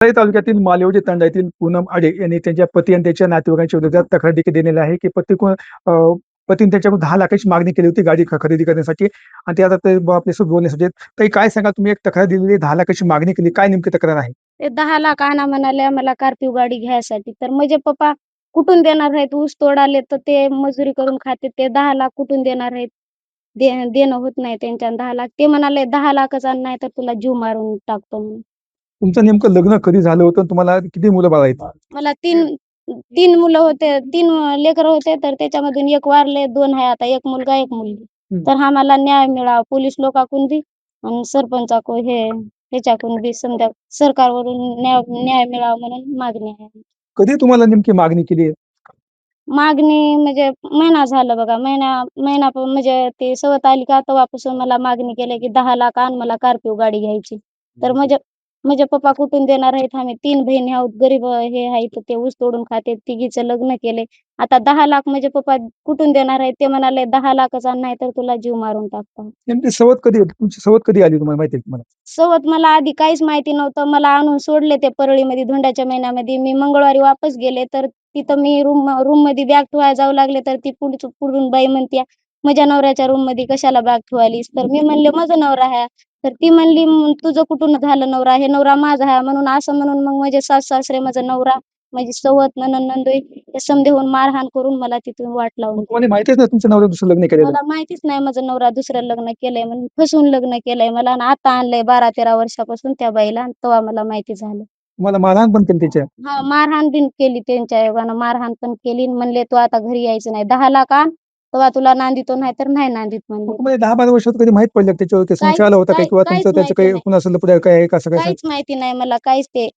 परळी तालुक्यातील मालेवडी तांड्यातील पूनम आडे यांनी त्यांच्या पती आणि त्यांच्या नातेवाईकांच्या विरोधात तक्रार देखील दिलेली आहे की पतीने त्यांच्याकडून 10 लाखाची मागणी केली होती गाडी खरेदी करण्यासाठी आणि ते आता ते आपल्यासोबत बोलण्यासाठी आहेत. ताई काय सांगाल, तुम्ही एक तक्रार दिलेली 10 लाखाची मागणी केली, काय नेमकी तक्रार आहे? ते 10 लाख आणा म्हणाले मला स्कॉर्पिओ गाडी घ्यायसाठी. तर माझे पप्पा कुठून देणार आहेत? ऊस तोडाले तर ते मजुरी करून खाते. ते 10 लाख कुठून देणार आहेत? देणं होत नाही त्यांच्यानं 10 लाख. ते म्हणाले 10 लाखच आण, नाही तर तुला जीव मारून टाकतो म्हणून. तुमचं नेमकं लग्न कधी झालं होतं आणि तुम्हाला किती मुलं बाळ आहेत? मला 3 मुलं होते, 3 लेकरं होते. तर त्याच्यामधून एक वारले, 2 आहे आता, एक मुलगा, एक मुलगी. तर आम्हाला न्याय मिळावा पोलीस लोकांकडून बी आणि सरपंचाकडून ह्याच्याकडून बी, समजा सरकारवरून न्याय मिळावा म्हणून मागणी आहे. कधी तुम्हाला नेमकी मागणी केली आहे? मागणी म्हणजे महिना झाला बघा. महिना म्हणजे ते सवत आली का तेव्हापासून मला मागणी केली की 10 लाख आण, मला स्कॉर्पिओ गाडी घ्यायची. तर माझे पप्पा कुठून देणार आहेत? आम्ही 3 बहिणी आहोत, गरीब हे आहेत, ते ऊस तोडून खाते. तिघीचं लग्न केले. आता 10 लाख माझे पप्पा कुठून देणार आहेत? ते म्हणाले 10 लाखच आण, नाही तर तुला जीव मारून टाकतो. नेमकी सवत कधी, तुमची सवत कधी आली तुम्हाला माहिती आहे तुम्हाला? सवत मला आधी काहीच माहिती नव्हतं. मला आणून सोडले ते परळीमध्ये धोंड्याच्या महिन्यामध्ये. मी मंगळवारी वापस गेले, तर तिथं मी रूममध्ये बॅग ठेवायला जाऊ लागले, तर ती पुढून बाई म्हणते, "माझ्या नवऱ्याच्या रूममध्ये कशाला बॅग ठेवालीस?" तर मी म्हणले, "माझा नवरा आहे." तर ती म्हणली, तुझं कुठून झालं नवरा? हे नवरा माझा आहे." म्हणून असं म्हणून मग माझे सासू-सासरे, माझा नवरा, माझी सवत, नणंद, नंदोई हे समधे होऊन मारहाण करून मला तिथून वाट लावून. तुम्हाला माहितीच नाही तुमच्या नवऱ्याने दुसरं लग्न केलेलं? मला माहितीच नाही माझा नवरा दुसरं लग्न केलंय म्हणून. फसवून लग्न केलंय मला आणि आता आणलंय 12-13 वर्षापासून त्या बाईला, आणि तेव्हा मला माहिती झालं. तुम्हाला मारहाण पण केली त्याच्या? हां, मारहाण बिन केली त्यांच्या योगानं. मारहाण पण केली आणि म्हणले, "तू आता घरी यायचं नाही. 10 लाख आण, तेव्हा तुला नांदितो, नाहीतर नाही नांदीत" मग म्हणले. तुम्हाला 10-12 वर्षात कधी माहित पडलं का त्याच्यावर काही संशय आला होता का किंवा काहीच तुमचं त्याचं माहिती काही नाही. कुणाचं लफडं काय आहे का असं काय? काहीच माहिती नाही मला. काहीच ते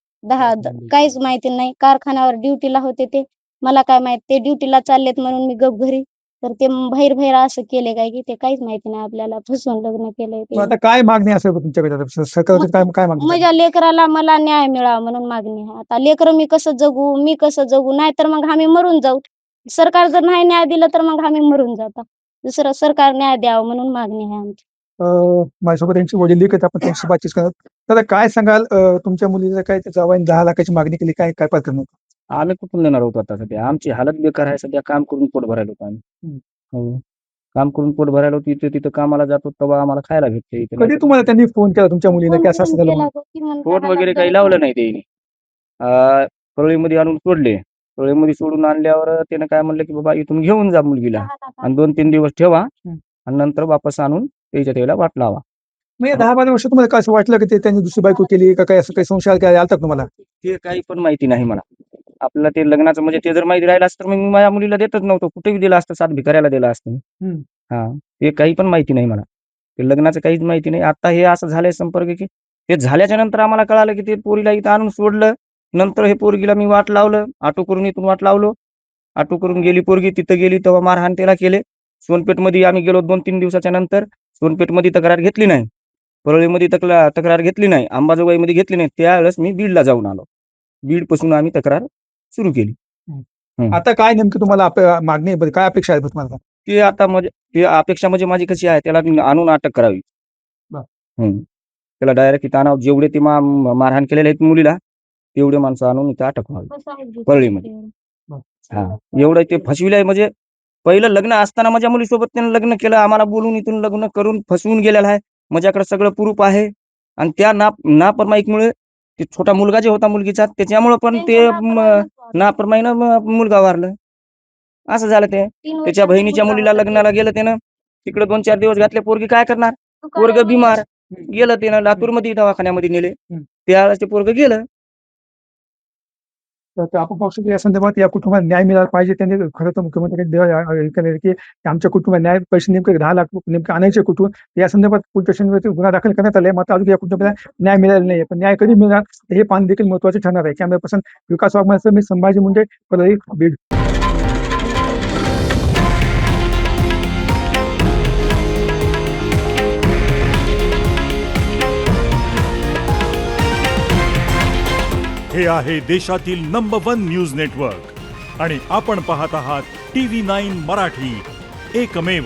काहीच माहिती नाही. कारखान्यावर ड्युटीला होते ते. मला काय माहीत. ते ड्युटीला चाललेत म्हणून मी गप घरी. तर ते बाहेर असं केले काय की ते काहीच माहिती नाही आपल्याला. फसवून लग्न केलंय मग ते. आता काय मागणी असेल तुमच्याकडे आता? सरकारकडे काय काय मागणी आहे? माझ्या लेकराला मला न्याय मिळावा म्हणून मागणी आहे. आता लेकरं मी कसं जगू? नाहीतर मग आम्ही मरून जाऊ. सरकार जर नाही न्याय दिला तर मग आम्ही मरून जाऊ. दुसरं सरकार न्याय द्यावं म्हणून मागणी आहे आमची. माझ्यासोबत त्यांची वडील आहेत, आपण त्यांची बातचीत करत. दादा काय सांगाल, तुमच्या मुलीचं काय त्या जावयाने 10 लाखाची मागणी केली, काय काय प्रकरण होतं? आम्ही कुठून देणार होतो आता सध्या? आमची हालत बेकार आहे सध्या. काम करून पोट भरायला होतो आम्ही. हो. काम करून पोट भरायला होतो. तिथं कामाला जातो तेव्हा आम्हाला खायला भेटते. इथे कधी तुम्हाला त्यांनी फोन केला तुमच्या मुलीला की असं असं झालं म्हणून? फोन वगैरे काही लावलं नाही त्यांनी. परळीमध्ये आणून सोडले. परळीमध्ये सोडून आणल्यावर त्यानं काय म्हणलं की बाबा इथून घेऊन जा मुलगीला आणि 2-3 दिवस ठेवा आणि नंतर वापस आणून त्याला वाट लावा. मग या 10-12 वर्षात तुम्हाला काय असं वाटलं की ते त्यांनी दुसरी बायको केली का काय, असं काही संशय काय आलता का तुम्हाला? ते काही पण माहिती नाही मला. आपल्याला ते लग्नाचं म्हणजे ते जर माहिती राहिलं असतं तर मग मी माझ्या मुलीला देतच नव्हतो. कुठेही दिलं असतं, सात भिकाऱ्याला दिलं असतं. ते काही पण माहिती नाही मला. ते लग्नाचं काहीच माहिती नाही. आता हे असं झालंय संपर्क की ते झाल्याच्या नंतर आम्हाला कळालं की ते पोरीला इथं आणून सोडलं. नंतर हे पोरगीला मी वाट लावलं. ऑटो करून इथून वाट लावलो. ऑटो करून गेली पोरगी. तिथं गेली तेव्हा मारहाण त्याला केले. सोनपेठमध्ये आम्ही गेलो 2-3 दिवसाच्या नंतर. सोनपेठमध्ये तक्रार घेतली नाही. परळीमध्ये तक्रार घेतली नाही. अंबाजोगाईमध्ये घेतली नाही. त्यावेळेस मी बीडला जाऊन आलो. बीडपासून आम्ही तक्रार सुरू केली. आता काय नेमकी तुम्हाला मागणी काय अपेक्षा आहे तुम्हाला? ते आता म्हणजे ते अपेक्षा म्हणजे माझी कशी आहे, त्याला आणून अटक करावी. त्याला डायरेक्ट इथं आणावं. जेवढे ते मारहाण केलेले आहेत मुलीला, तेवढे माणसं आणून इथं अटक व्हावी परळीमध्ये. एवढं ते फसविलंय. म्हणजे पहिलं लग्न असताना माझ्या मुलीसोबत त्यानं लग्न केलं. आम्हाला बोलून इथून लग्न करून फसवून गेलेला आहे. माझ्याकडे सगळं प्रूफ आहे. आणि त्या नापरमाईमुळे ते छोटा मुलगा जे होता मुलगीचा, त्याच्यामुळे पण ते नापरमाईनं मुलगा वारलं. असं झालं ते. त्याच्या बहिणीच्या मुलीला लग्नाला गेलं त्यानं. तिकडे 2-4 दिवस घातले. पोरगी काय करणार? पोरग बिमार. गेलं त्यानं लातूरमध्ये दवाखान्यामध्ये नेले. त्यावेळेस ते पोरग गेलं. तर आपण पाहू शकतो या संदर्भात या कुटुंबाला न्याय मिळाला पाहिजे. त्यांनी खरं तर मुख्यमंत्र्यांनी की आमच्या कुटुंबाला न्याय, पैसे नेमके 10 लाख नेमके आणायचे कुठून, या संदर्भात पोलीस स्टेशनवरती गुन्हा दाखल करण्यात आलाय. मात्र अजून या कुटुंबाला न्याय मिळालेला नाही. पण न्याय कधी मिळणार हे पाहणं देखील महत्त्वाचे ठरणार आहे. कॅमेरा पर्सन विकास वाघमारेसह मी संभाजी मुंडे, परळी, बीड. हे आहे देशातील नंबर 1 न्यूज नेटवर्क आणि आपण पाहत आहात TV9 मराठी, एकमेव.